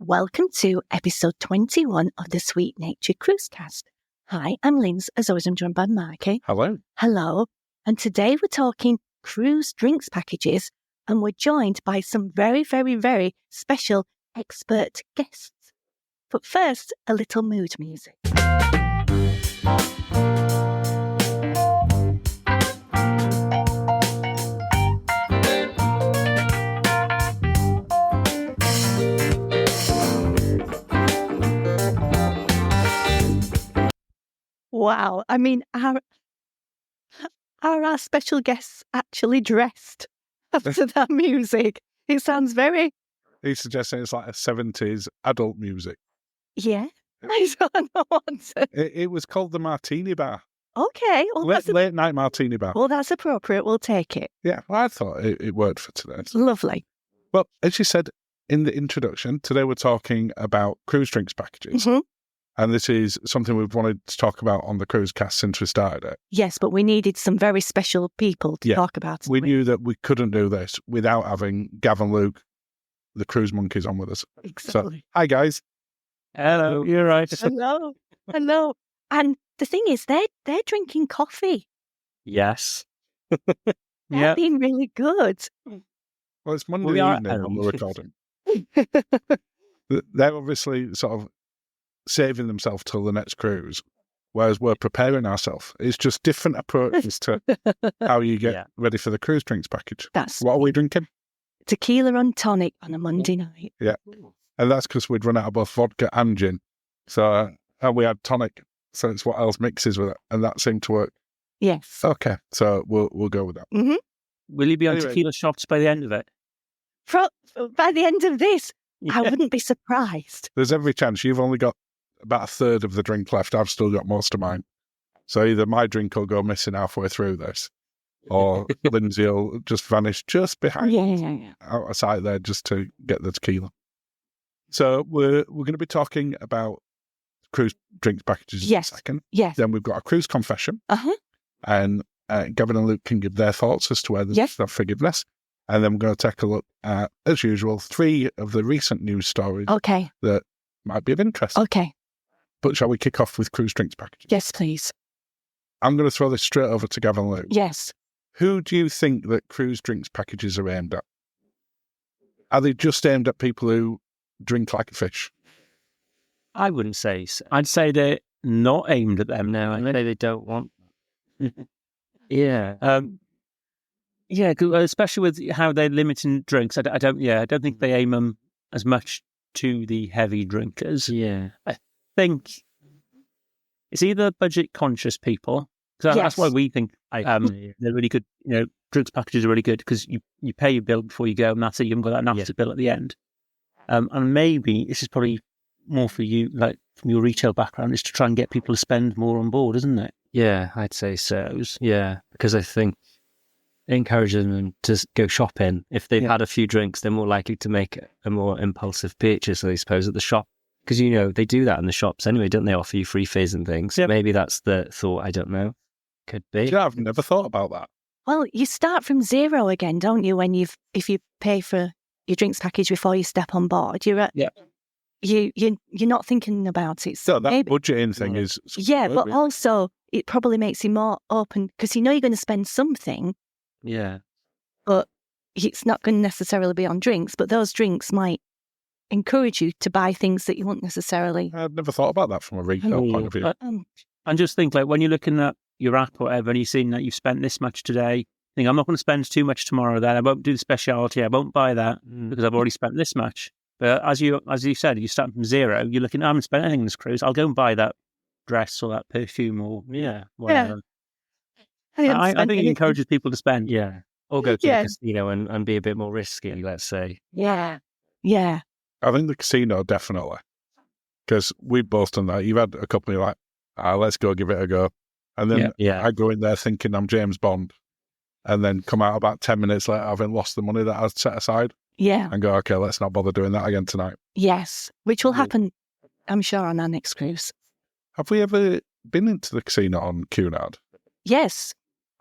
Welcome to episode 21 of the Sweet Nature Cruisecast. Hi, I'm Linz, as always I'm joined by Marky. Hello. Hello. And today we're talking cruise drinks packages, and we're joined by some very, very, very special expert guests. But first, a little mood music. Wow, I mean, are our special guests actually dressed after that music? It sounds very... He's suggesting it's like a 70s adult music. Yeah, I don't know what to... It was called the Martini Bar. Okay. Well, Late night Martini Bar. Well, that's appropriate. We'll take it. Yeah, well, I thought it worked for today. Lovely. Well, as you said in the introduction, today we're talking about cruise drinks packages. Mm-hmm. And this is something we've wanted to talk about on the cruise cast since we started it. Yes, but we needed some very special people to talk about it. We knew that we couldn't do this without having Gavin and Luke, the cruise monkeys, on with us. Exactly. So, hi, guys. Hello, you're right. Hello. Hello. And the thing is, they're drinking coffee. Yes. They're being really good. Well, it's Monday evening when we're recording. They're obviously sort of saving themselves till the next cruise, whereas we're preparing ourselves. It's just different approaches to how you get ready for the cruise drinks package. What are we drinking? Tequila and tonic on a Monday night. Yeah. And that's because we'd run out of both vodka and gin. So, and we had tonic, so it's what else mixes with it, and that seemed to work. Yes. Okay, so we'll go with that. Mm-hmm. Will you be on tequila shots by the end of it? By the end of this, I wouldn't be surprised. There's every chance. You've only got about a third of the drink left. I've still got most of mine. So either my drink will go missing halfway through this, or Lindsay will just vanish just behind out of sight there just to get the tequila. So we're going to be talking about cruise drinks packages in a second. Yes. Then we've got a cruise confession. Uh-huh. And Gavin and Luke can give their thoughts as to where there's forgiveness. And then we're going to take a look at, as usual, 3 of the recent news stories that might be of interest. Okay. But shall we kick off with cruise drinks packages? Yes, please. I'm going to throw this straight over to Gavin and Luke. Yes. Who do you think that cruise drinks packages are aimed at? Are they just aimed at people who drink like a fish? I wouldn't say so. I'd say they're not aimed at them now. I'd say they don't want. Yeah. Yeah, especially with how they're limiting drinks. I don't think they aim them as much to the heavy drinkers. Yeah. I think it's either budget conscious people, because that's why we think they're really good. Drinks packages are really good because you pay your bill before you go, and that's it. You haven't got that nasty bill at the end. And maybe this is probably more for you, like from your retail background, is to try and get people to spend more on board, isn't it? Yeah, I'd say so. Yeah, because I think it encourages them to go shopping. If they've had a few drinks, they're more likely to make a more impulsive purchase, I suppose, at the shop. Because, they do that in the shops anyway, don't they? Offer you free fizz and things. Yep. Maybe that's the thought, I don't know. Could be. Yeah, I've never thought about that. Well, you start from zero again, don't you? If you pay for your drinks package before you step on board, you're at... Yeah. You're not thinking about it. So that budgeting thing is... Yeah, but also it probably makes you more open because you're going to spend something. Yeah. But it's not going to necessarily be on drinks, but those drinks might encourage you to buy things that you wouldn't necessarily... I've never thought about that from a retail point of view. And just think, like, when you're looking at your app or whatever, and you're seeing that you've spent this much today, think, I'm not going to spend too much tomorrow then. I won't do the speciality. I won't buy that because I've already spent this much. But as you said, you start from zero. You're looking, I haven't spent anything on this cruise. I'll go and buy that dress or that perfume or whatever. Yeah. I think it encourages people to spend. Yeah. Or go to the casino and be a bit more risky, let's say. Yeah. Yeah. I think the casino, definitely. Because we've both done that. You've had a couple of like, let's go give it a go. And then I go in there thinking I'm James Bond and then come out about 10 minutes later having lost the money that I'd set aside. Yeah. And go, okay, let's not bother doing that again tonight. Yes. Which will happen, I'm sure, on our next cruise. Have we ever been into the casino on Cunard? Yes.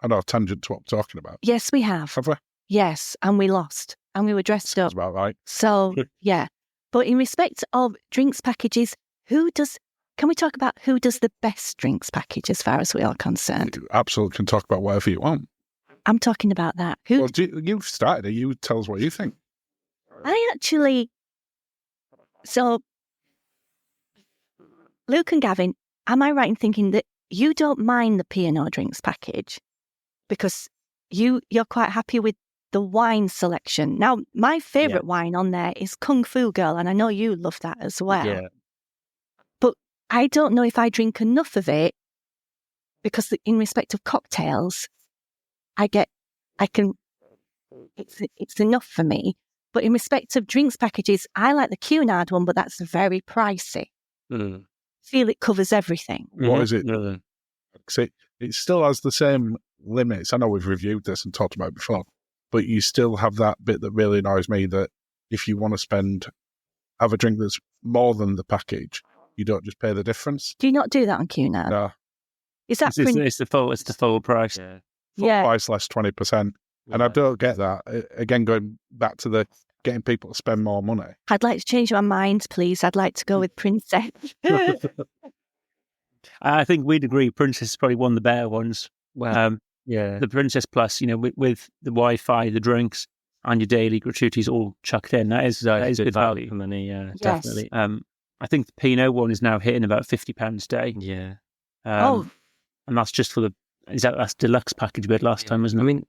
I know, tangent to what we're talking about. Yes, we have. Have we? Yes. And we lost. And we were dressed up. That's about right. So, yeah. But in respect of drinks packages, can we talk about who does the best drinks package as far as we are concerned? You absolutely can talk about whatever you want. I'm talking about that. Well, you've started it. You tell us what you think. So Luke and Gavin, am I right in thinking that you don't mind the P&O drinks package because you're quite happy with the wine selection? Now, my favourite wine on there is Kung Fu Girl, and I know you love that as well. Yeah. But I don't know if I drink enough of it because in respect of cocktails, it's enough for me. But in respect of drinks packages, I like the Cunard one, but that's very pricey. Feel it covers everything. What is it? It still has the same limits. I know we've reviewed this and talked about it before, but you still have that bit that really annoys me, that if you want to have a drink that's more than the package, you don't just pay the difference. Do you not do that on Cunard? No. Is that it's the full price? Full price less 20%. And I don't get that. Again, going back to the getting people to spend more money. I'd like to change my mind, please. I'd like to go with Princess. I think we'd agree Princess is probably one of the better ones. The Princess Plus, with the Wi-Fi, the drinks, and your daily gratuities all chucked in. That is good value for money. Yeah, Yes. definitely. I think the Pinot one is now hitting about £50 a day. Yeah. And that's just for that's deluxe package we had last time, wasn't it? I mean,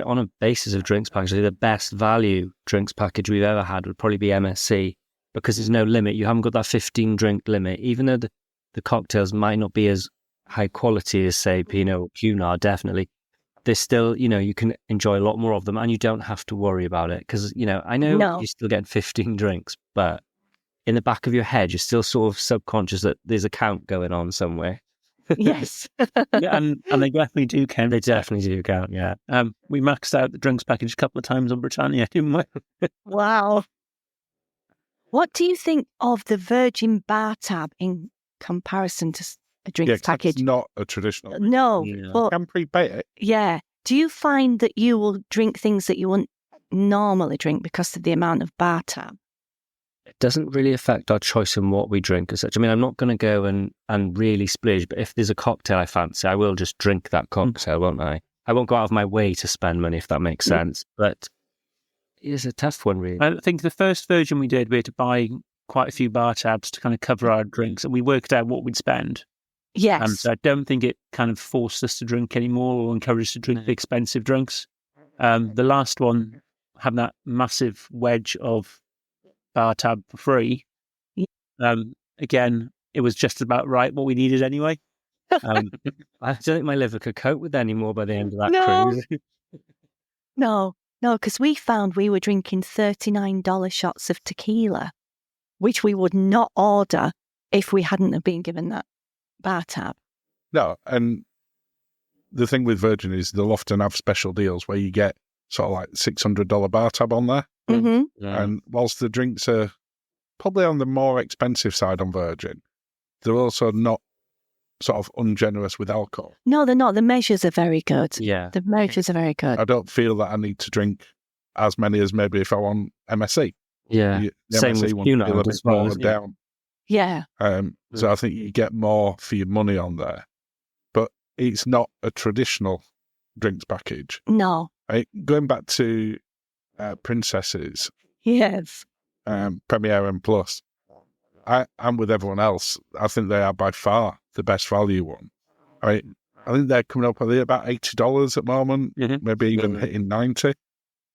on a basis of drinks package, the best value drinks package we've ever had would probably be MSC, because there's no limit. You haven't got that 15 drink limit. Even though the cocktails might not be as high quality as, say, Pinot or Cunard, definitely, there's still, you can enjoy a lot more of them, and you don't have to worry about it. Because, I know you're still getting 15 drinks, but in the back of your head, you're still sort of subconscious that there's a count going on somewhere. Yes. and they definitely do count. They definitely do count, yeah. We maxed out the drinks package a couple of times on Britannia, didn't we? Wow. What do you think of the Virgin bar tab in comparison to a drinks package? It's not a traditional. No. You can prepay it. Yeah. Do you find that you will drink things that you wouldn't normally drink because of the amount of bar tab? It doesn't really affect our choice in what we drink as such. I mean, I'm not going to go and really splurge, but if there's a cocktail I fancy, I will just drink that cocktail, won't I? I won't go out of my way to spend money, if that makes sense. But it's a tough one, really. I think the first version we did, we had to buy quite a few bar tabs to kind of cover our drinks, and we worked out what we'd spend. Yes. So I don't think it kind of forced us to drink anymore or encouraged us to drink the expensive drinks. The last one had that massive wedge of bar tab for free. Again, it was just about right what we needed anyway. I don't think my liver could cope with any more by the end of that cruise. No, because we found we were drinking $39 shots of tequila, which we would not order if we hadn't have been given that bar tab. No, and the thing with Virgin is they'll often have special deals where you get sort of like $600 bar tab on there. Mm-hmm. Yeah. And whilst the drinks are probably on the more expensive side on Virgin, they're also not sort of ungenerous with alcohol. No, they're not. The measures are very good. Yeah. The measures are very good. I don't feel that I need to drink as many as maybe if I want MSC. Yeah. The Same MSC with one feel a Cunard bit as well, more isn't it? down. Yeah. So I think you get more for your money on there. But it's not a traditional drinks package. No. Going back to Princesses, Yes. Premier and Plus, I'm with everyone else. I think they are by far the best value one. I think they're coming up at about $80 at the moment, maybe even hitting 90.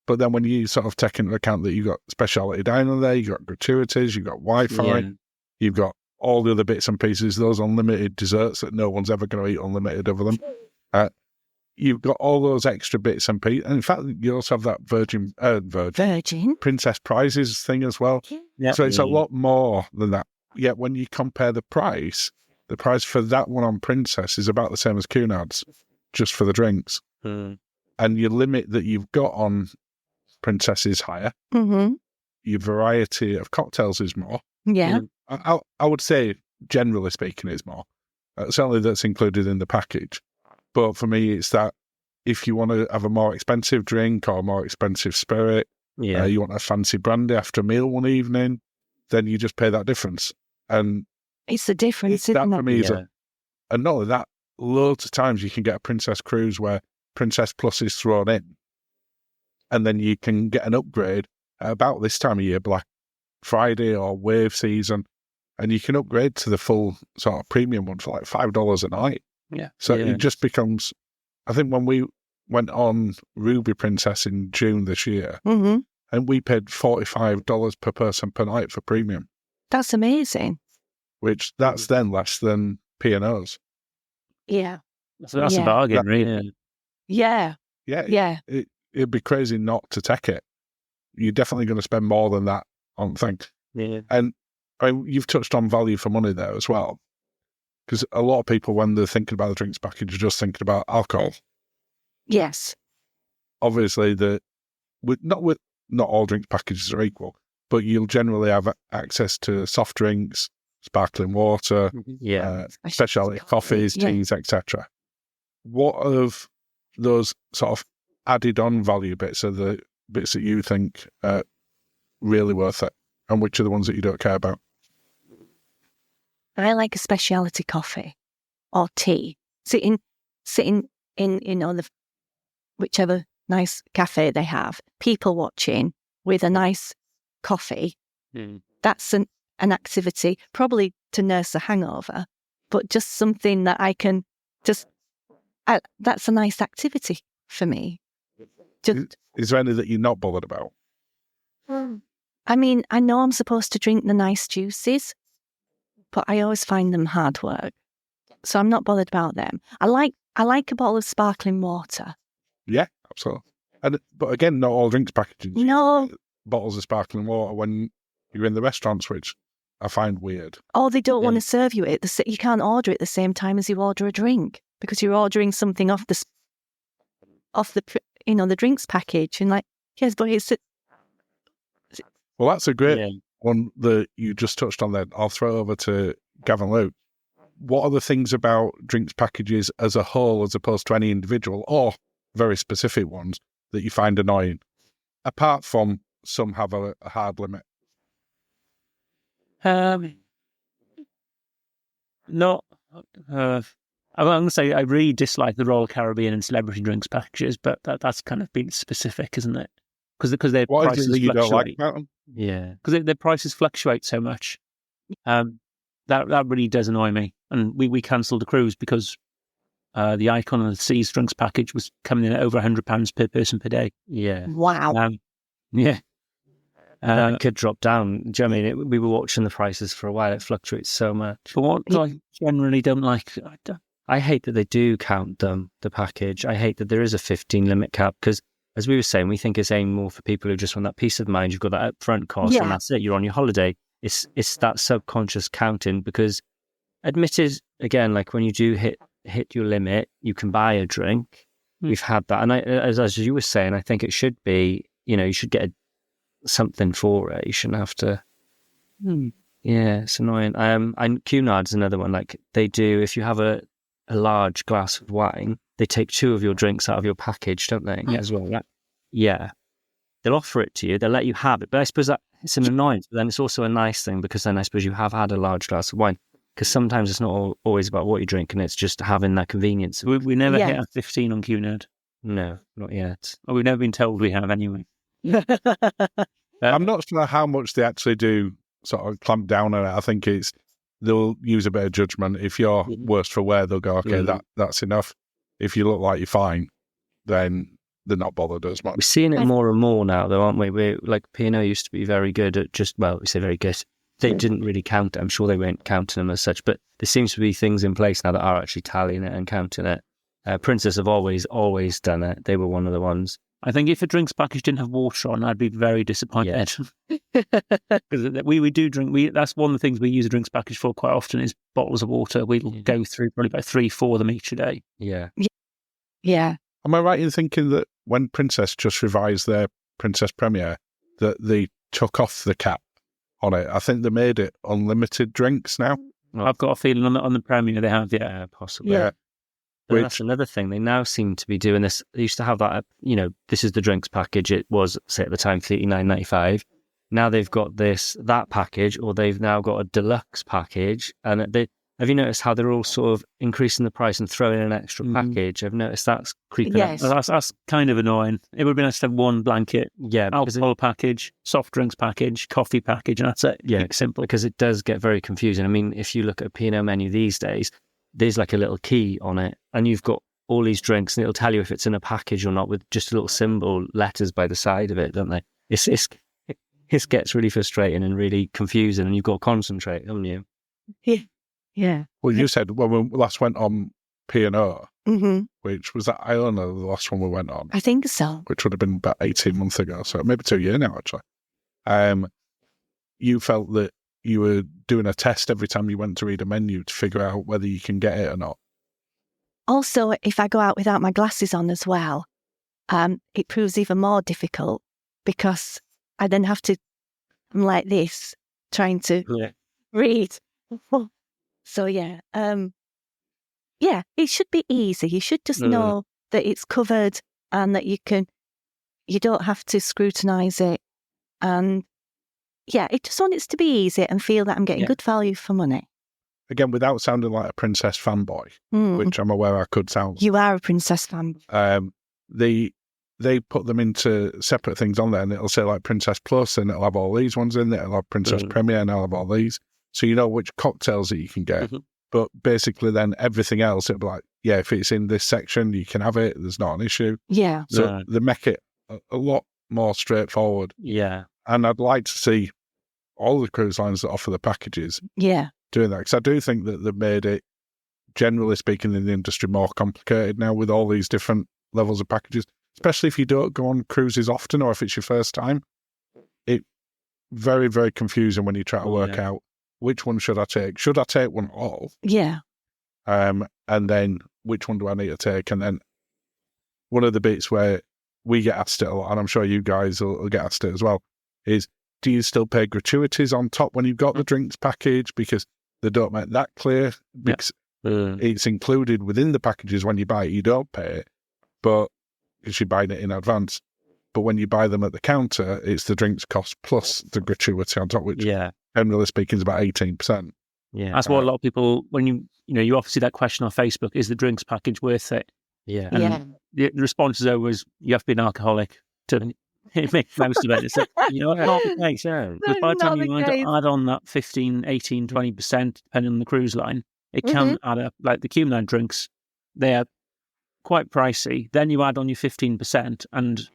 But then when you sort of take into account that you've got specialty dining there, you've got gratuities, you've got Wi-Fi, you've got all the other bits and pieces, those unlimited desserts that no one's ever going to eat unlimited of them. You've got all those extra bits and pieces. And in fact, you also have that Virgin Princess Prizes thing as well. Yeah. So it's a lot more than that. Yet when you compare the price for that one on Princess is about the same as Cunard's, just for the drinks. And your limit that you've got on Princess is higher. Mm-hmm. Your variety of cocktails is more. Yeah. I would say, generally speaking, it's more. Certainly that's included in the package. But for me, it's that if you want to have a more expensive drink or a more expensive spirit, you want a fancy brandy after a meal one evening, then you just pay that difference. And It's the difference, that isn't for it? me is and not only that, loads of times you can get a Princess cruise where Princess Plus is thrown in, and then you can get an upgrade at about this time of year, Black Friday or wave season, and you can upgrade to the full sort of premium one for like $5 a night. Yeah. So it just becomes, I think when we went on Ruby Princess in June this year, Mm-hmm. and we paid $45 per person per night for premium, That's amazing. which that's then less than P&O's. Yeah. So that's a bargain, really. Yeah. Yeah. It'd be crazy not to take it. You're definitely going to spend more than that on things. Yeah. And you've touched on value for money there as well. Because a lot of people, when they're thinking about the drinks package, are just thinking about alcohol. Yes. Obviously, not all drinks packages are equal, but you'll generally have access to soft drinks, sparkling water, specialty coffees, teas, etc. What of those sort of added on value bits are the bits that you think are really worth it, and which are the ones that you don't care about? I like a specialty coffee or tea. Sitting in the whichever nice cafe they have, people watching with a nice coffee. That's an activity, probably to nurse a hangover, but just something that I can that's a nice activity for me. Is there any that you're not bothered about? I mean, I know I'm supposed to drink the nice juices, but I always find them hard work. So I'm not bothered about them. I like a bottle of sparkling water. Yeah, absolutely. But again, not all drinks packages. No. Bottles of sparkling water when you're in the restaurants, which I find weird. Or they don't want to serve you it. You can't order it at the same time as you order a drink because you're ordering something off the the drinks package, and yes, but it's. Well, that's a great one that you just touched on there. I'll throw over to Gavin and Luke. What are the things about drinks packages as a whole, as opposed to any individual or very specific ones, that you find annoying? Apart from some have a hard limit. Not. I'm going to say I really dislike the Royal Caribbean and celebrity drinks packages, but that's kind of been specific, isn't it? Because their what prices is it that you fluctuate. don't like about them? Yeah, because their prices fluctuate so much. That really does annoy me. And we cancelled the cruise because the Icon of the Seas drinks package was coming in at over £100 per person per day. Yeah. Wow. That could drop down. Do you know what I mean? We were watching the prices for a while. It fluctuates so much. But what I generally don't like... I hate that they do count the package. I hate that there is a 15 limit cap because, as we were saying, we think it's aimed more for people who just want that peace of mind. You've got that upfront cost and that's it. You're on your holiday. It's that subconscious counting because, admitted, again, like when you do hit your limit, you can buy a drink. We've had that. And as you were saying, I think it should be, you should get something for it. You shouldn't have to... Yeah, it's annoying. And Cunard's another one. Like they do, if you have a large glass of wine, they take 2 of your drinks out of your package, don't they? Yeah, as well, right? Yeah. They'll offer it to you. They'll let you have it. But I suppose that it's an annoyance, but then it's also a nice thing because then I suppose you have had a large glass of wine. Because sometimes it's not always about what you drink, and it's just having that convenience. We never hit a 15 on Cunard. No, not yet. Well, we've never been told we have anyway. I'm not sure how much they actually do sort of clamp down on it. I think they'll use a bit of judgment. If you're worse for wear, they'll go, okay, that's enough. If you look like you're fine, then they're not bothered as much. We're seeing it more and more now, though, aren't we? We're like P&O used to be very good at we say very good. They didn't really count it. I'm sure they weren't counting them as such, but there seems to be things in place now that are actually tallying it and counting it. Princess have always done it. They were one of the ones. I think if a drinks package didn't have water on, I'd be very disappointed. Because we do drink. That's one of the things we use a drinks package for quite often is bottles of water. We'll go through probably about 3-4 of them each a day. Yeah. Yeah. Am I right in thinking that when Princess just revised their Princess Premier, that they took off the cap on it? I think they made it unlimited drinks now. I've got a feeling on the Premier they have, possibly. Yeah. But that's another thing. They now seem to be doing this. They used to have that, this is the drinks package. It was, say, at the time, $39.95. now they've got that package, or they've now got a deluxe package. And have you noticed how they're all sort of increasing the price and throwing in an extra package? I've noticed that's creeping up. That's kind of annoying. It would be nice to have one blanket. Yeah. Alcohol package, soft drinks package, coffee package, and that's it. Yeah. Keep it simple. Because it does get very confusing. I mean, if you look at a P&O menu these days, there's like a little key on it, and you've got all these drinks, and it'll tell you if it's in a package or not with just a little symbol, letters by the side of it, don't they? It gets really frustrating and really confusing, and you've got to concentrate, haven't you? Yeah. Well, you said when we last went on P&O, Mm-hmm. which was that Islander, the last one we went on, I think so. which would have been about 18 months ago, so maybe 2 years now, actually. You felt that you were doing a test every time you went to read a menu to figure out whether you can get it or not. Also, if I go out without my glasses on as well, it proves even more difficult because I then have to, I'm like this, trying to read. So yeah, it should be easy. You should just know that it's covered and that you don't have to scrutinise it. And yeah, I just want it to be easy and feel that I'm getting good value for money. Again, without sounding like a princess fanboy, which I'm aware I could sound. You are a princess fanboy. They put them into separate things on there, and it'll say like Princess Plus, and it'll have all these ones in there. It'll have Princess Premier, and it'll have all these. So you know which cocktails that you can get. Mm-hmm. But basically then everything else, it'll be like, yeah, if it's in this section, you can have it. There's not an issue. Yeah. So they make it a lot more straightforward. Yeah. And I'd like to see all the cruise lines that offer the packages doing that. Because I do think that they've made it, generally speaking, in the industry more complicated now with all these different levels of packages, especially if you don't go on cruises often or if it's your first time. It's very, very confusing when you try to work out which one should I take? Should I take one at all? Yeah. And then which one do I need to take? And then one of the bits where we get asked it a lot, and I'm sure you guys will get asked it as well, is do you still pay gratuities on top when you've got the drinks package? Because they don't make that clear. Because it's included within the packages when you buy it, you don't pay it, but because you're buying it in advance. But when you buy them at the counter, it's the drinks cost plus the gratuity on top, which generally speaking is about 18%. Yeah, that's what a lot of people, when you often see that question on Facebook, is the drinks package worth it? Yeah. And the response is always, you have to be an alcoholic to make most of it. It's like, not the case. Because by the time you add on that 15, 18, 20%, depending on the cruise line, it can add up. Like the Cunard drinks, they are quite pricey. Then you add on your 15%, and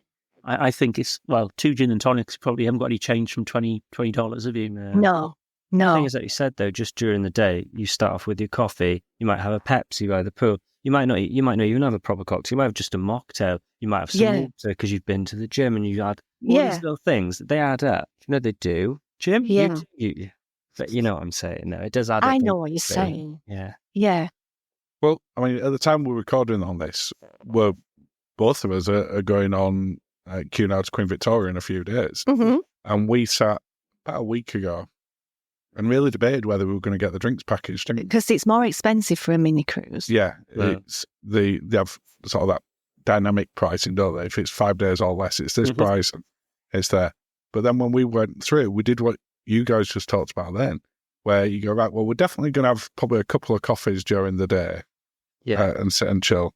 I think it's, 2 gin and tonics, you probably haven't got any change from $20, have you? No. The thing is that you said, though, just during the day, you start off with your coffee, you might have a Pepsi by the pool, you might not even have a proper cocktail, you might have just a mocktail, you might have some water because you've been to the gym and you add all these little things, they add up. They do. Jim? Yeah. But you know what I'm saying, no, it does add up. I know what you're saying. Yeah. Yeah. Well, I mean, at the time we're recording on this, both of us are going on Cunard's Queen Victoria in a few days. Mm-hmm. And we sat about a week ago and really debated whether we were going to get the drinks package. Because it's more expensive for a mini cruise. Yeah. It's they have sort of that dynamic pricing, don't they? If it's 5 days or less, it's this price and it's there. But then when we went through, we did what you guys just talked about then, where you go, right, well, we're definitely going to have probably a couple of coffees during the day and sit and chill.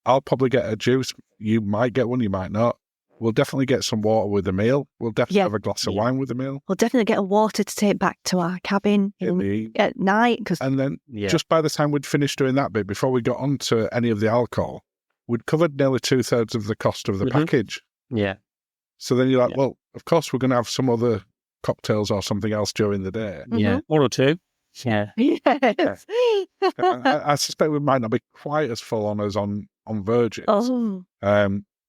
I'll probably get a juice. You might get one, you might not. We'll definitely get some water with the meal. We'll definitely have a glass of wine with the meal. We'll definitely get a water to take back to our cabin at night. And then just by the time we'd finished doing that bit, before we got onto any of the alcohol, we'd covered nearly 2/3 of the cost of the package. Yeah. So then you're like, well, of course we're going to have some other cocktails or something else during the day. Yeah. One or two. Yeah. Yes. I suspect we might not be quite as full on as on Virgins. Oh.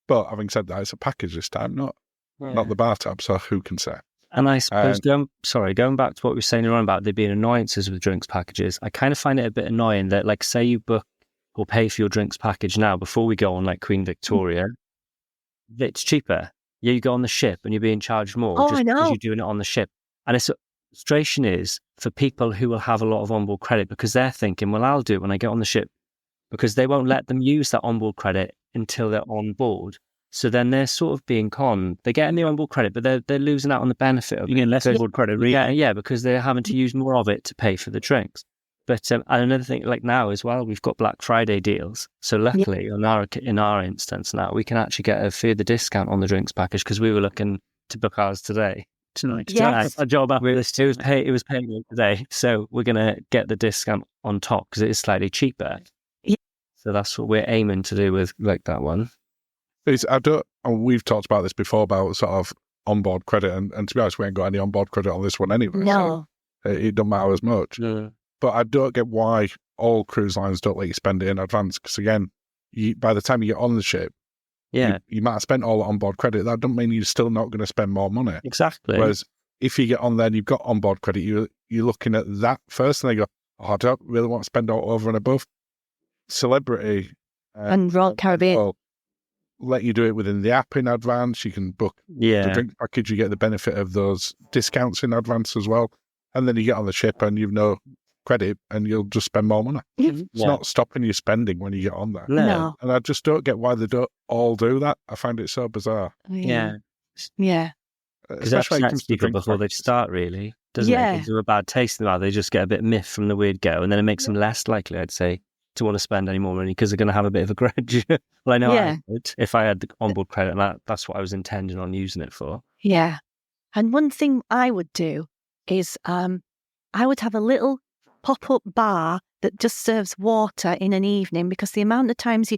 But having said that, it's a package this time, not the bar tab, so who can say? And I suppose, going back to what we were saying earlier about there being annoyances with drinks packages, I kind of find it a bit annoying that, like, say you book or pay for your drinks package now before we go on, like, Queen Victoria, it's cheaper. Yeah, you go on the ship and you're being charged more just because you're doing it on the ship. And the frustration is for people who will have a lot of onboard credit because they're thinking, well, I'll do it when I get on the ship, because they won't let them use that onboard credit until they're on board. So then they're sort of being conned. They're getting the onboard credit, but they're losing out on the benefit of You get less onboard credit, really. Yeah, because they're having to use more of it to pay for the drinks. But and another thing, like now as well, we've got Black Friday deals. So luckily, in our instance now, we can actually get a further discount on the drinks package because we were looking to book ours tonight. Yes. A job after this. It was paying today, so we're gonna get the discount on top because it is slightly cheaper. Yeah. So that's what we're aiming to do with like that one. We've talked about this before about sort of onboard credit, and to be honest, we ain't got any onboard credit on this one anyway. No. So it don't matter as much. Yeah. But I don't get why all cruise lines don't let you spend it in advance. Because again, by the time you get on the ship, you might have spent all the onboard credit. That doesn't mean you're still not going to spend more money. Exactly. Whereas if you get on there and you've got onboard credit, you're looking at that first, and they go, "Oh, I don't really want to spend all over and above." Celebrity and Royal Caribbean. Well, let you do it within the app in advance. You can book the drink package. You get the benefit of those discounts in advance as well. And then you get on the ship and you've no credit and you'll just spend more money. It's not stopping you spending when you get on there. No. And I just don't get why they don't all do that. I find it so bizarre. Yeah. Because that protects people before they start, really, doesn't it? Gives them a bad taste in the mouth. They just get a bit miffed from the word go, and then it makes them less likely, I'd say, to want to spend any more money because they're going to have a bit of a grudge. Well, I know I would if I had the onboard credit, and that's what I was intending on using it for. Yeah. And one thing I would do is I would have a little pop-up bar that just serves water in an evening, because the amount of times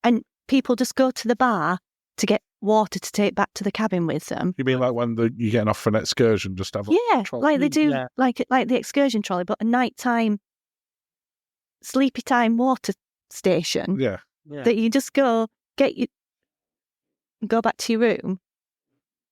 and people just go to the bar to get water to take back to the cabin with them. You mean like when you're getting off for an excursion, just have a trolley? Like they do, like the excursion trolley, but a nighttime, sleepy time water station. Yeah. That you just go back to your room.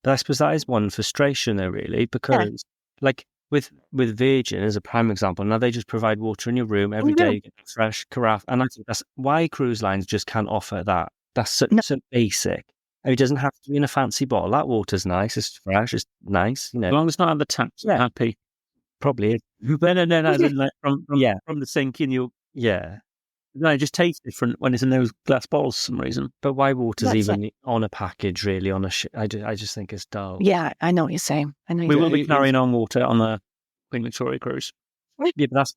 But I suppose that is one frustration though, really, because like with Virgin as a prime example, now they just provide water in your room every day, you get a fresh carafe. And I think that's why cruise lines just can't offer that. That's so basic. And it doesn't have to be in a fancy bottle. That water's nice, it's fresh, it's nice, you know. As long as it's not at the tap, I'm happy. Probably is. No, as in like from the sink in your... No, it just tastes different when it's in those glass bottles for some reason. But why water's even on a package, really, on a ship? I just think it's dull. Yeah, I know what you're saying. We will be carrying on water on the Queen Victoria cruise. Yeah, but that's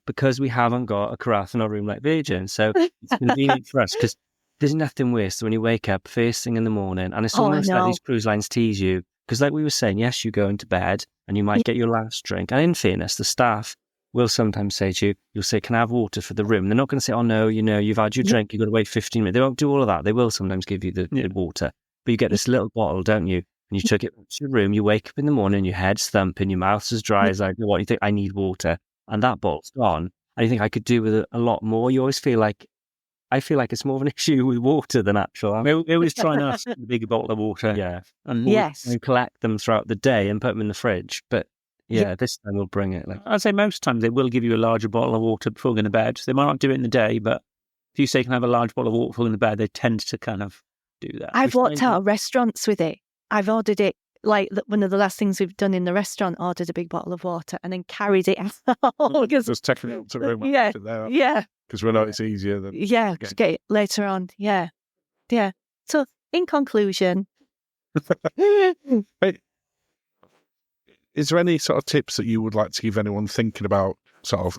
because we haven't got a carafe in our room like Virgin. So it's convenient for us, because there's nothing worse than when you wake up first thing in the morning, and it's almost like these cruise lines tease you. Because like we were saying, yes, you go into bed and you might get your last drink. And in fairness, the staff will sometimes say to you, you'll say, can I have water for the room? They're not going to say, oh no, you've had your drink, you've got to wait 15 minutes. They won't do all of that. They will sometimes give you the water. But you get this little bottle, don't you? And you took it to your room, you wake up in the morning, your head's thumping, your mouth's as dry as like, what, you think, I need water. And that bottle's gone. And you think I could do with it a lot more. You always feel like, I feel like it's more of an issue with water than actual. We always try and ask a bigger bottle of water. And collect them throughout the day and put them in the fridge. But this time we'll bring it. I'd say most times they will give you a larger bottle of water before going to bed. They might not do it in the day, but if you say you can have a large bottle of water before going to bed, they tend to kind of do that. I've walked out of restaurants with it. I've ordered it, like one of the last things we've done in the restaurant, ordered a big bottle of water and then carried it out. Just taking it to the room. Because we know it's easier than... to get it later on. Yeah. So, in conclusion... Is there any sort of tips that you would like to give anyone thinking about sort of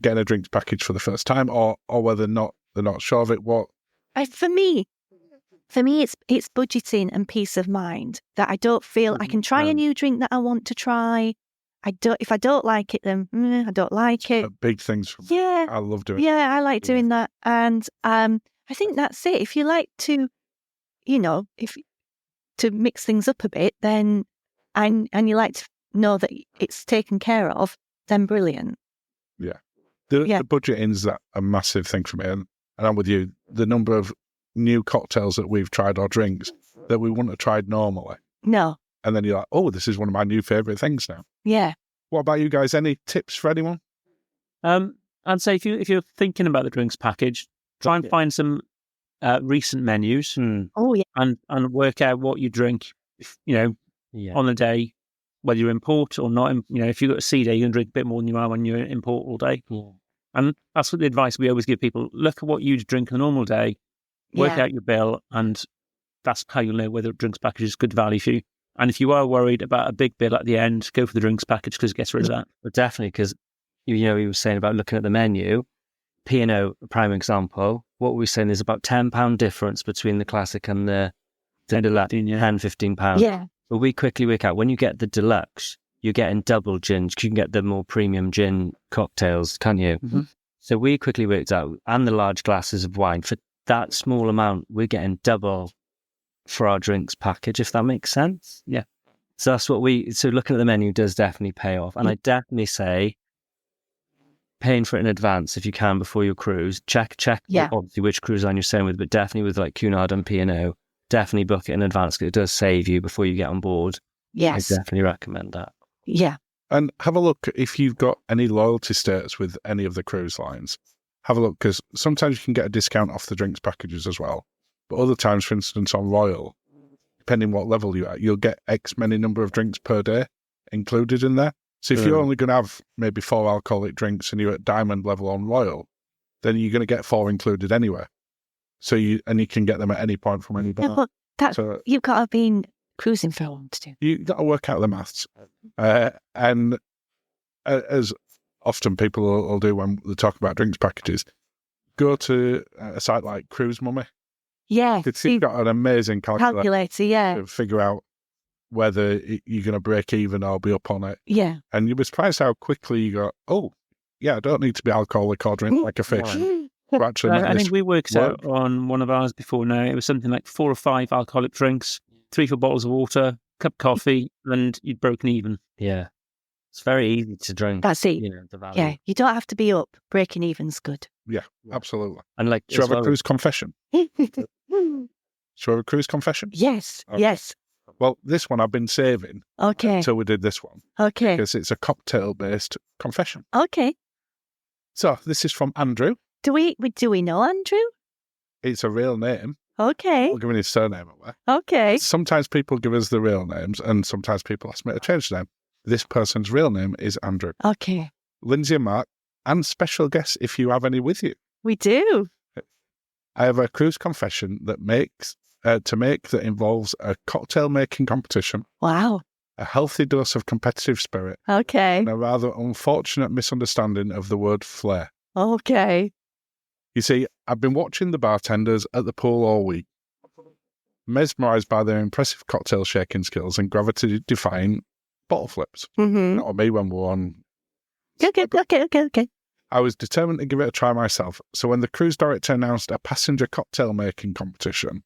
getting a drinks package for the first time, or whether they're not sure of it? What? For me, it's budgeting and peace of mind, that I don't feel I can try a new drink that I want to try. If I don't like it, then I don't like it. Big things. I love doing. Yeah, I like doing that, and I think that's it. If you like to, to mix things up a bit, then and you like to know that it's taken care of, then brilliant. Yeah. The budgeting is a massive thing for me, and I'm with you. The number of new cocktails that we've tried or drinks that we wouldn't have tried normally. No. And then you're like, oh, this is one of my new favourite things now. Yeah. What about you guys? Any tips for anyone? I'd say if you're thinking about the drinks package, try and find some recent menus. Oh yeah. And work out what you drink, on the day, whether you're in port or not. If you've got a sea day, you can drink a bit more than you are when you're in port all day. Yeah. And that's what the advice we always give people. Look at what you drink on a normal day, work out your bill, and that's how you'll know whether a drinks package is good value for you. And if you are worried about a big bill at the end, go for the drinks package because it gets rid of that. But definitely, because you were saying about looking at the menu, P&O, prime example, what we're saying is about £10 difference between the classic and the deluxe, £10-15. Yeah. But we quickly work out when you get the deluxe, you're getting double gin. You can get the more premium gin cocktails, can't you? Mm-hmm. So we quickly worked out, and the large glasses of wine, for that small amount, we're getting double for our drinks package, if that makes sense. Yeah. So that's what so looking at the menu does definitely pay off. And I definitely say paying for it in advance if you can before your cruise. Check obviously which cruise line you're staying with, but definitely with like Cunard and P&O, definitely book it in advance because it does save you before you get on board. Yes. I definitely recommend that. Yeah. And have a look if you've got any loyalty status with any of the cruise lines. Have a look, because sometimes you can get a discount off the drinks packages as well. But other times, for instance, on Royal, depending what level you're at, you'll get X many number of drinks per day included in there. So if you're only going to have maybe 4 alcoholic drinks and you're at Diamond level on Royal, then you're going to get 4 included anyway. So you can get them at any point from any bar. Yeah, but you've got to have been cruising for a long time. You've got to work out the maths. And as often people will do when they talk about drinks packages, go to a site like Cruise Mummy. Yeah. It's got an amazing calculator yeah. to figure out whether you're going to break even or be up on it. Yeah. And you'll be surprised how quickly you go, oh, yeah, I don't need to be alcoholic or drink like a fish. I think we worked out on one of ours before now. It was something like 4 or 5 alcoholic drinks, 3-4 bottles of water, cup of coffee, and you'd broken even. Yeah. It's very easy to drink. That's it. The value. Yeah. You don't have to be up. Breaking even's good. Yeah, absolutely. And like, should we have a cruise confession? Should we have a cruise confession? Yes. Okay. Yes. Well, this one I've been saving until we did this one. Okay. Because it's a cocktail-based confession. Okay. So this is from Andrew. Do we know Andrew? It's a real name. Okay. I'm giving his surname away. Okay. Sometimes people give us the real names, and sometimes people ask me to change the name. This person's real name is Andrew. Okay. Lindsay and Mark, and special guests if you have any with you. We do. I have a cruise confession that involves a cocktail making competition. Wow. A healthy dose of competitive spirit. Okay. And a rather unfortunate misunderstanding of the word flair. Okay. You see, I've been watching the bartenders at the pool all week, mesmerised by their impressive cocktail shaking skills and gravity-defying bottle flips. Mm-hmm. Not on me when we're on. Okay. I was determined to give it a try myself, so when the cruise director announced a passenger cocktail making competition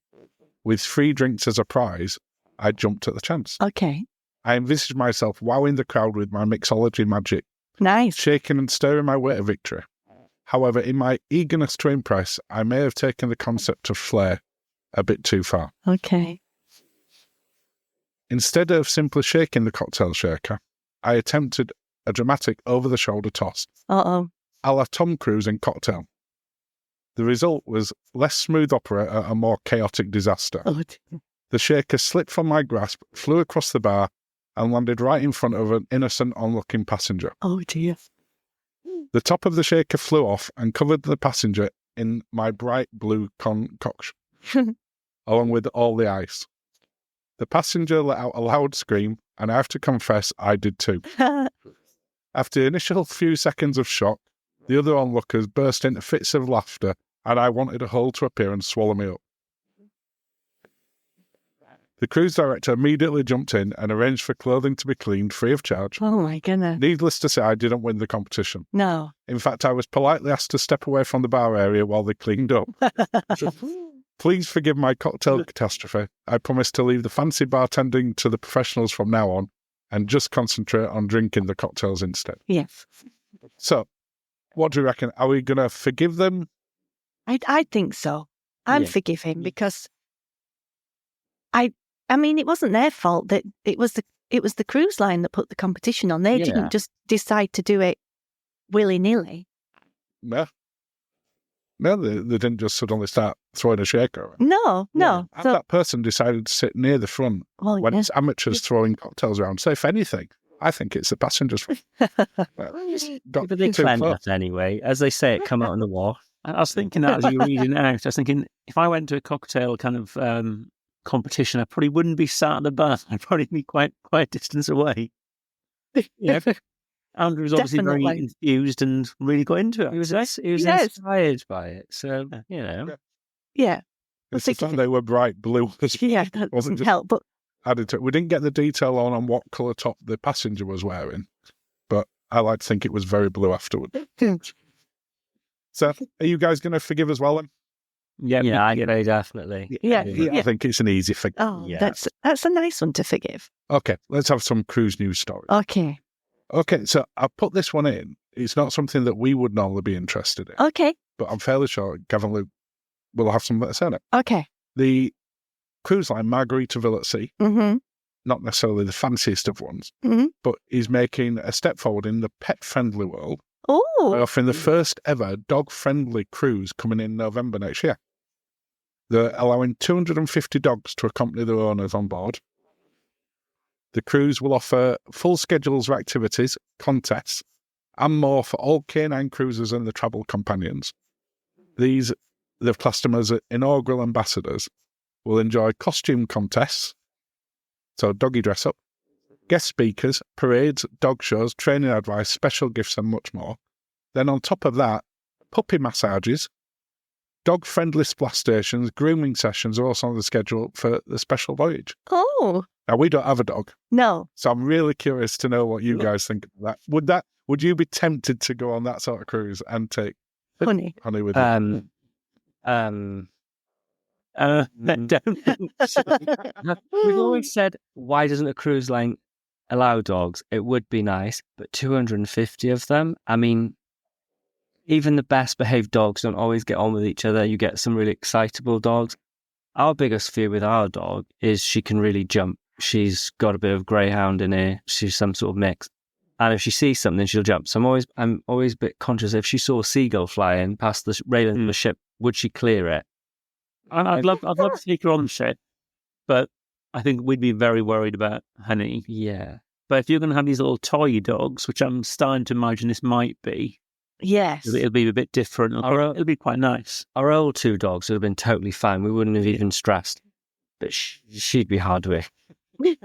with 3 drinks as a prize, I jumped at the chance. Okay. I envisaged myself wowing the crowd with my mixology magic, Nice. shaking and stirring my way to victory. However, in my eagerness to impress, I may have taken the concept of flair a bit too far. Okay. Instead of simply shaking the cocktail shaker, I attempted a dramatic over-the-shoulder toss, Uh-oh. a la Tom Cruise in Cocktail. The result was less smooth opera, a more chaotic disaster. Oh, The shaker slipped from my grasp, flew across the bar, and landed right in front of an innocent onlooking passenger. oh dear. The top of the shaker flew off and covered the passenger in my bright blue concoction, along with all the ice. The passenger let out a loud scream, and I have to confess I did too. After the initial few seconds of shock, the other onlookers burst into fits of laughter, and I wanted a hole to appear and swallow me up. The cruise director immediately jumped in and arranged for clothing to be cleaned free of charge. Oh my goodness. Needless to say, I didn't win the competition. No. In fact, I was politely asked to step away from the bar area while they cleaned up. Please forgive my cocktail catastrophe. I promise to leave the fancy bartending to the professionals from now on and just concentrate on drinking the cocktails instead. Yes. So, what do you reckon? Are we going to forgive them? I think so. I'm forgiving because I mean, it wasn't their fault that it was the cruise line that put the competition on. They didn't just decide to do it willy-nilly. No. No, they didn't just suddenly start throwing a shaker around. No. And that person decided to sit near the front when it's amateurs throwing cocktails around. So if anything, I think it's the passengers. But they cleaned it anyway. As they say, it come out in the wash. I was thinking that as you were reading it out. I was thinking, if I went to a cocktail kind of competition, I probably wouldn't be sat at the bar. I'd probably be quite a distance away. Yeah. Andrew was obviously very enthused and really got into it. He was inspired by it. So, Yeah. It's the fact they were bright blue. Yeah, that doesn't help. But added to it. We didn't get the detail on what colour top the passenger was wearing, but I like to think it was very blue afterward. So, are you guys going to forgive as well then? Yeah, I very definitely. Yeah. I think it's an easy forgive. Oh, that's a nice one to forgive. Okay, let's have some cruise news stories. Okay, so I put this one in. It's not something that we would normally be interested in. Okay. But I'm fairly sure Gavin and Luke will have something to say on it. Okay. The cruise line Margaritaville at Sea, not necessarily the fanciest of ones, but is making a step forward in the pet-friendly world. Oh. By offering the first ever dog-friendly cruise coming in November next year. They're allowing 250 dogs to accompany their owners on board. The cruise will offer full schedules of activities, contests, and more for all canine cruisers and the travel companions. They've classed them as inaugural ambassadors, will enjoy costume contests, so doggy dress-up, guest speakers, parades, dog shows, training advice, special gifts, and much more. Then on top of that, puppy massages, dog-friendly splash stations, grooming sessions are also on the schedule for the special voyage. Oh. Now, we don't have a dog. No. So I'm really curious to know what you guys think of that. Would you be tempted to go on that sort of cruise and take Honey with you? We've always said, why doesn't a cruise line allow dogs? It would be nice, but 250 of them, I mean, even the best behaved dogs don't always get on with each other. You get some really excitable dogs. Our biggest fear with our dog is she can really jump. She's got a bit of greyhound in her. She's some sort of mix. And if she sees something, she'll jump. So I'm always a bit conscious. If she saw a seagull flying past the railing of the ship, would she clear it? I'd love to take her on the ship, but I think we'd be very worried about Honey. Yeah. But if you're going to have these little toy dogs, which I'm starting to imagine this might be, yes, it'll be a bit different. It'll be quite nice. Our old two dogs would have been totally fine. We wouldn't have even stressed. But she'd be hard with. You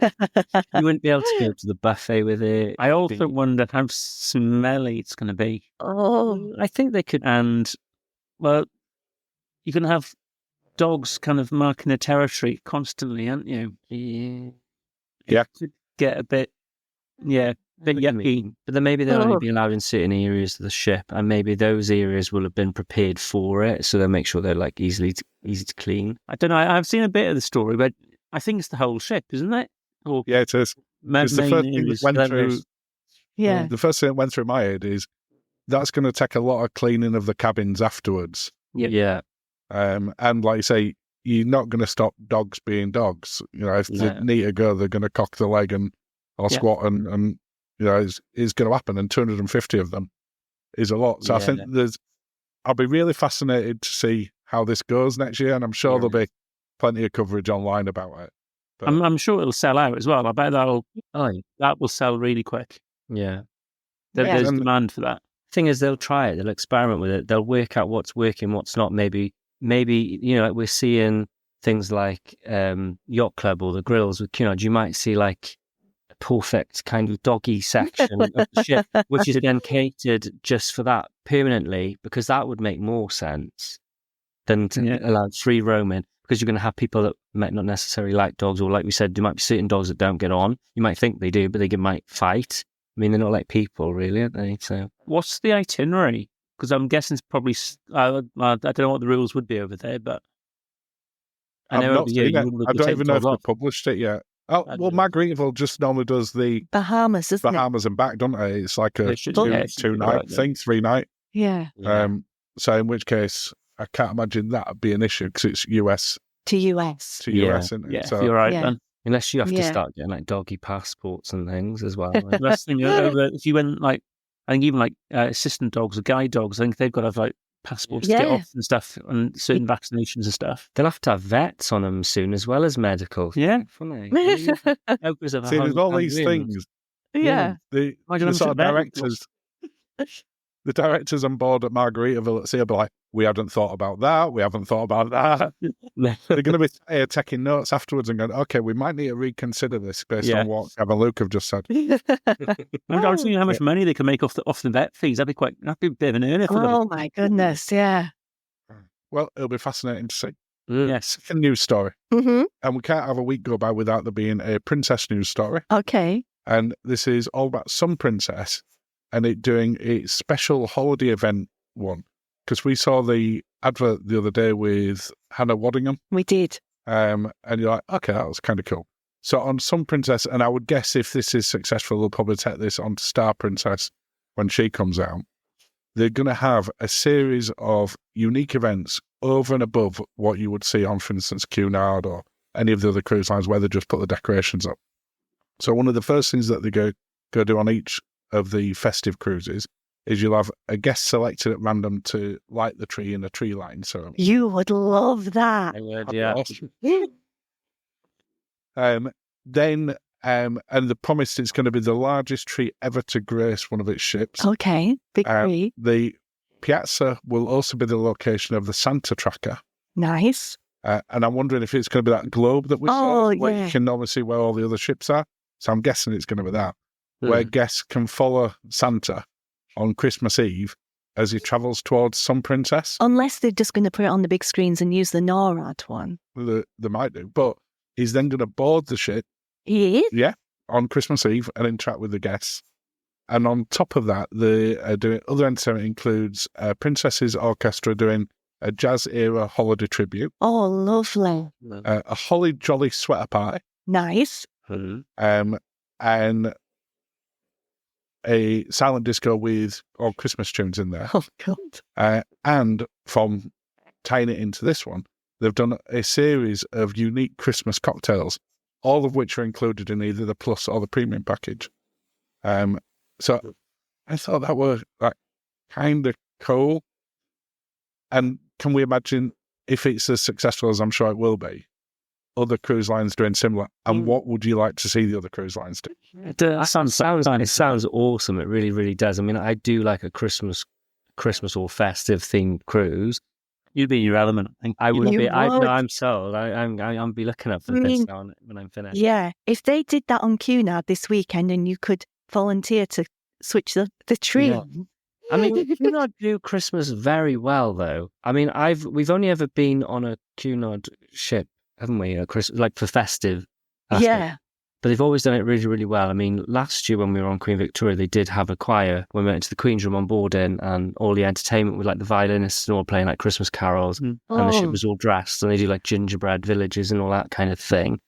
wouldn't be able to go to the buffet with it. I also wonder how smelly it's going to be. Oh, I think they could. And, well, you can have dogs kind of marking a territory constantly, aren't you? Yeah. It could get a bit yucky. But then maybe they'll only be allowed in certain areas of the ship, and maybe those areas will have been prepared for it, so they'll make sure they're like easy to clean. I don't know. I've seen a bit of the story, but I think it's the whole ship, isn't it? Or yeah, it is. It's the first thing that went through. Yeah. The first thing that went through my head is that's going to take a lot of cleaning of the cabins afterwards. Yeah. And like you say, you're not going to stop dogs being dogs. You know, if they need to go, they're going to cock the leg or squat, and you know, is going to happen. And 250 of them is a lot. So I think I'll be really fascinated to see how this goes next year, and I'm sure there'll be plenty of coverage online about it. But I'm sure it'll sell out as well. I bet that will sell really quick. Yeah. There's demand for that. Thing is, they'll try it. They'll experiment with it. They'll work out what's working, what's not. Maybe you know, like we're seeing things like Yacht Club or the grills with Cunard. You might see like a perfect kind of doggy section of the ship, which is then catered just for that permanently, because that would make more sense than to allow free roaming. Because you're going to have people that might not necessarily like dogs, or like we said, there might be certain dogs that don't get on. You might think they do, but they might fight. I mean, they're not like people, really, aren't they? So, what's the itinerary? Because I'm guessing it's probably I don't know what the rules would be over there, but I know over here I don't even know if they published it yet. Oh, well, Margaritaville just normally does the Bahamas, isn't it? Bahamas and back, don't they? It's like a 2-night thing, 3-night. Yeah. So in which case, I can't imagine that would be an issue because it's US to US. To US, isn't it? Yeah, so, you're right then. Unless you have to start getting like doggy passports and things as well. Like. Last thing, if you went like, I think even like assistant dogs or guide dogs, I think they've got to have like passports to get off and stuff, and certain vaccinations and stuff. They'll have to have vets on them soon as well as medical. Yeah. Funny. See, there's all these things. Yeah. The sort of directors. the directors on board at Margaritaville at sea will be like, we hadn't thought about that. We haven't thought about that. They're going to be taking notes afterwards and going, okay, we might need to reconsider this based on what Gavin and Luke have just said. I'm just thinking how much money they can make off the vet fees. That'd be a bit of an earner for them. Oh my goodness, yeah. Well, it'll be fascinating to see. Yes. Second news story. Mm-hmm. And we can't have a week go by without there being a princess news story. Okay. And this is all about some princess and it doing a special holiday event one. Because we saw the advert the other day with Hannah Waddingham. We did. And you're like, okay, that was kind of cool. So on Some Princess, and I would guess if this is successful, they'll probably take this on to Star Princess when she comes out. They're going to have a series of unique events over and above what you would see on, for instance, Cunard or any of the other cruise lines where they just put the decorations up. So one of the first things that they go do on each of the festive cruises is you'll have a guest selected at random to light the tree in a tree lighting ceremony. You would love that. I would, yeah. And the promise is going to be the largest tree ever to grace one of its ships. Okay, big tree. The piazza will also be the location of the Santa tracker. Nice. And I'm wondering if it's going to be that globe that we saw, where yeah. you can normally see where all the other ships are. So I'm guessing it's going to be that, where guests can follow Santa on Christmas Eve as he travels towards Some Princess. Unless they're just going to put it on the big screens and use the NORAD one. They might do. But he's then going to board the ship. He is? Yeah, on Christmas Eve and interact with the guests. And on top of that, the other entertainment includes Princess's Orchestra doing a jazz-era holiday tribute. Oh, lovely. A holly jolly sweater party. Nice. And a silent disco with all Christmas tunes in there. Oh, God. And from tying it into this one, they've done a series of unique Christmas cocktails, all of which are included in either the Plus or the Premium package. So I thought that was kind of cool. And can we imagine, if it's as successful as I'm sure it will be, other cruise lines doing similar? And what would you like to see the other cruise lines do? It sounds awesome. It really, really does. I mean, I do like a Christmas or festive themed cruise. You'd be in your element, I think. I would You be. would. I'm sold. I'll be looking up for this now when I'm finished. Yeah. If they did that on Cunard this weekend and you could volunteer to switch the tree on. I mean, Cunard do Christmas very well, though. I mean, we've only ever been on a Cunard ship, haven't we? Like for festive. Yeah. But they've always done it really, really well. I mean, last year when we were on Queen Victoria, they did have a choir when we went into the Queen's room on board in, and all the entertainment with like the violinists and all playing like Christmas carols, and the ship was all dressed, and they do like gingerbread villages and all that kind of thing.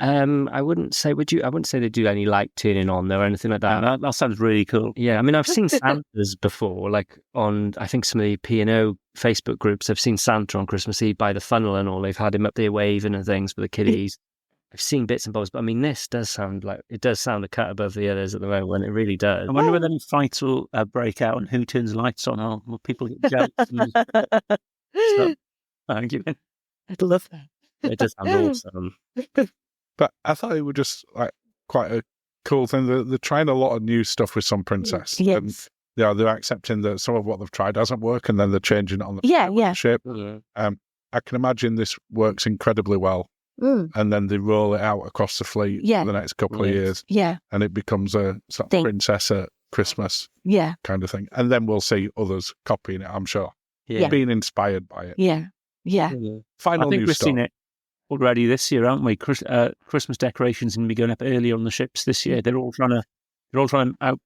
I wouldn't say they do any light turning on though or anything like that. That sounds really cool. Yeah, I mean, I've seen Santas before, like on, I think some of the P&O Facebook groups. I've seen Santa on Christmas Eve by the funnel and all. They've had him up there waving and things for the kiddies. I've seen bits and bobs, but I mean, this does sound a cut above the others at the moment. It really does. I wonder whether any fights will break out and who turns lights on, or will people get jealous and start arguing. I'd love that. It does sound awesome. But I thought it was just like quite a cool thing. They're trying a lot of new stuff with Some Princess. Yes. And they're accepting that some of what they've tried doesn't work, and then they're changing it on the ship. Yeah. I can imagine this works incredibly well. And then they roll it out across the fleet for the next couple of years. Yeah. And it becomes a sort of princess at Christmas kind of thing. And then we'll see others copying it, I'm sure. Yeah. Being inspired by it. Yeah. Final I think news we've story. seen it already this year, aren't we? Christmas decorations going to be going up earlier on the ships this year. They're all trying to out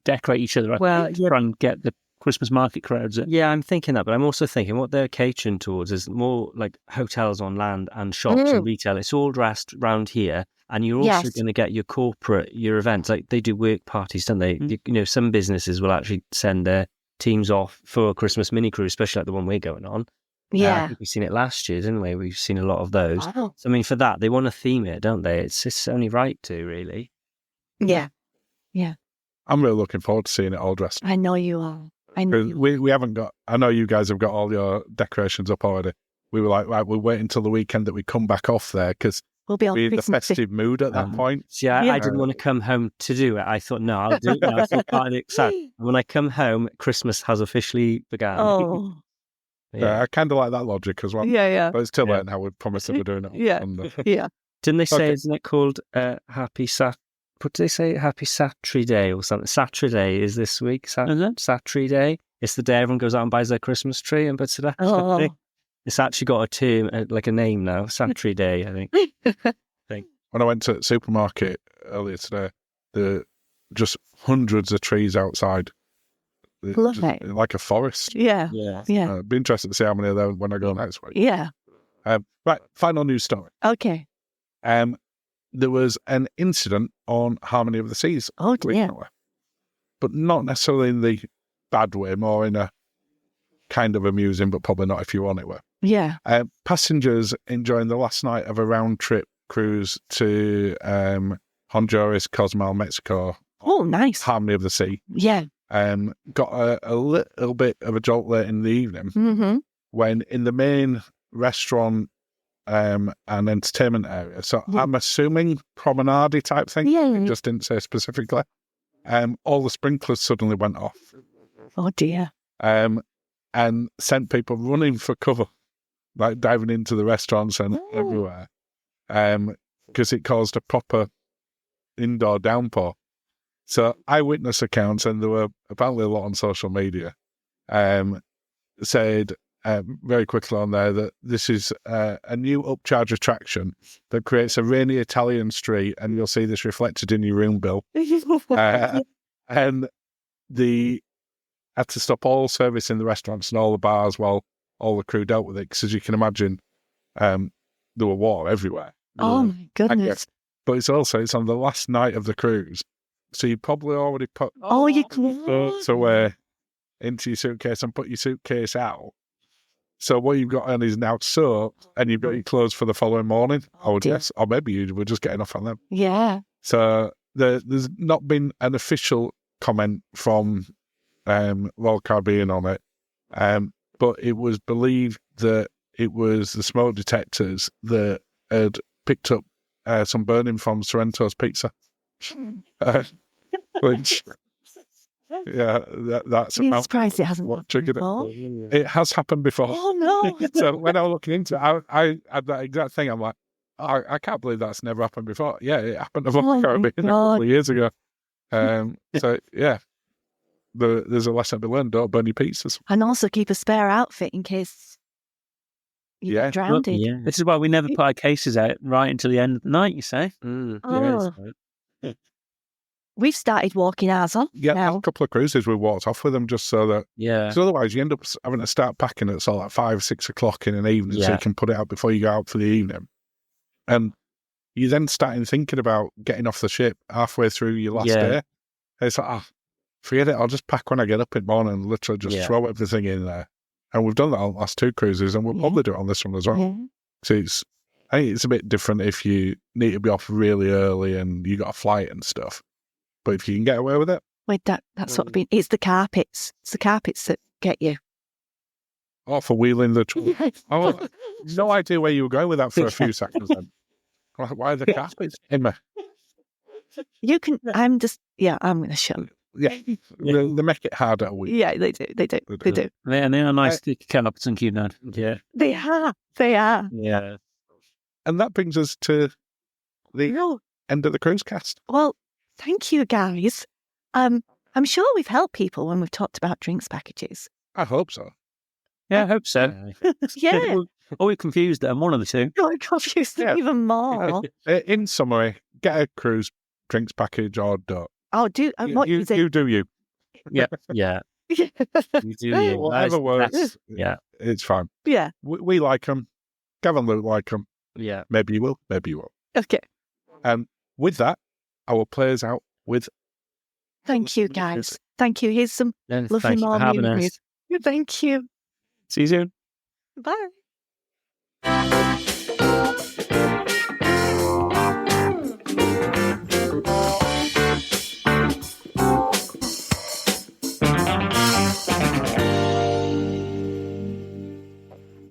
decorate each other. Try and get the Christmas market crowds in. Yeah, I'm thinking that, but I'm also thinking what they're catering towards is more like hotels on land and shops and retail. It's all dressed round here, and you're also going to get your events. Like they do work parties, don't they? Some businesses will actually send their teams off for a Christmas mini cruise, especially like the one we're going on. Yeah. I think we've seen it last year, didn't we? We've seen a lot of those. Wow. So, I mean, for that, they want to theme it, don't they? It's only right to, really. Yeah. I'm really looking forward to seeing it all dressed. I know you are. We haven't got, I know you guys have got all your decorations up already. We were like, right, we'll wait until the weekend that we come back off there, because We'll be on be in the Christmas. festive mood at that point. See, I Yeah. didn't want to come home to do it. I thought, no, I'll do it now. So part of the excitement. And when I come home, Christmas has officially begun. Oh, I kind of like that logic as well. yeah. But it's still late now. We promised that we're doing it. Yeah. On the... Yeah. Didn't they say, Okay. isn't it called Happy what do they say? Happy Saturday or something? Saturday is this week. Is it? Saturday. It's the day everyone goes out and buys their Christmas tree and puts it up. Oh. It's actually got a term, like a name now. Saturday, I think. When I went to the supermarket earlier today, there were just hundreds of trees outside. Love Just it. like a forest. Yeah. Yeah. Yeah. I'd be interested to see how many of them when I go next week. Yeah. Right, final news story. Okay. There was an incident on Harmony of the Seas Oh, dear. recently, but not necessarily in the bad way, more in a kind of amusing, but probably not if you want it way. Yeah. Passengers enjoying the last night of a round-trip cruise to Honduras, Cozumel, Mexico, Oh, nice. Harmony of the Sea, Yeah. got a little bit of a jolt late in the evening Mm-hmm. when in the main restaurant and entertainment area. So Yeah. I'm assuming promenade type thing. Yeah. It just didn't say specifically. All the sprinklers suddenly went off Oh, dear. and sent people running for cover, like diving into the restaurants and Oh. everywhere, because it caused a proper indoor downpour. So eyewitness accounts, and there were apparently a lot on social media, said very quickly on there that this is a new upcharge attraction that creates a rainy Italian street, and you'll see this reflected in your room bill. And the had to stop all service in the restaurants and all the bars while all the crew dealt with it, because as you can imagine, there were water everywhere. Oh, my goodness. But it's on the last night of the cruise, so you probably already put Oh, you clothes away into your suitcase and put your suitcase out. So what you've got on is now soaked, and you've got your clothes for the following morning. I would dear. guess, or maybe you were just getting off on them. Yeah. So there's not been an official comment from Royal Caribbean on it, but it was believed that it was the smoke detectors that had picked up some burning from Sorrento's pizza, which, yeah, that's I'm about surprised it hasn't what happened triggered it. before. It has happened before. Oh, no. So when I was looking into it, I had that exact thing. I'm like, I can't believe that's never happened before. Yeah, it happened to Oh, my Caribbean a God. couple of years ago. So yeah, there's a lesson to be learned. Don't burn your pizzas. And also keep a spare outfit in case you Yeah. get drowned. Yeah. This is why we never put our cases out right until the end of the night, you say? Oh. We've started walking ours on Yeah, now. a couple of cruises we walked off with them just so that. Yeah. So otherwise, you end up having to start packing at sort of like 5, 6 o'clock in an evening, so Yeah. you can put it out before you go out for the evening. And you then starting thinking about getting off the ship halfway through your last Yeah. day. And it's like, forget it. I'll just pack when I get up in the morning and literally just Yeah. throw everything in there. And we've done that on the last 2 cruises, and we'll Yeah. probably do it on this one as well. Yeah. So I think it's a bit different if you need to be off really early and you got a flight and stuff. But if you can get away with it, Wait, that's sort of been. It's the carpets. It's the carpets that get you. or for wheeling the truck. Oh, no idea where you were going with that for a few seconds then. Why are the carpets in me? You can. I'm just. Yeah, I'm going to shut. Yeah, they make it harder a week. Yeah, they do. They do. They do. And they are nice carpets and Cunard. Yeah. They are. They are. Yeah. And that brings us to the No. end of the cruise cast. Well, thank you, guys. I'm sure we've helped people when we've talked about drinks packages. I hope so. Yeah, I hope so. Yeah. Or we confused them, one of the two. I'm confused Yeah. even more. In summary, get a cruise drinks package or don't. Oh, do what You you say? you do you. Yeah. Yeah. You do you. Whatever works. Yeah. It's fine. Yeah. We like them. Gavin and Luke like them. Yeah. Maybe you will. Maybe you won't. Okay. And with that, I will play us out with. Thank you, guys. Thank you. Here's some Thank lovely you for more having us. memories. Thank you. See you soon. Bye.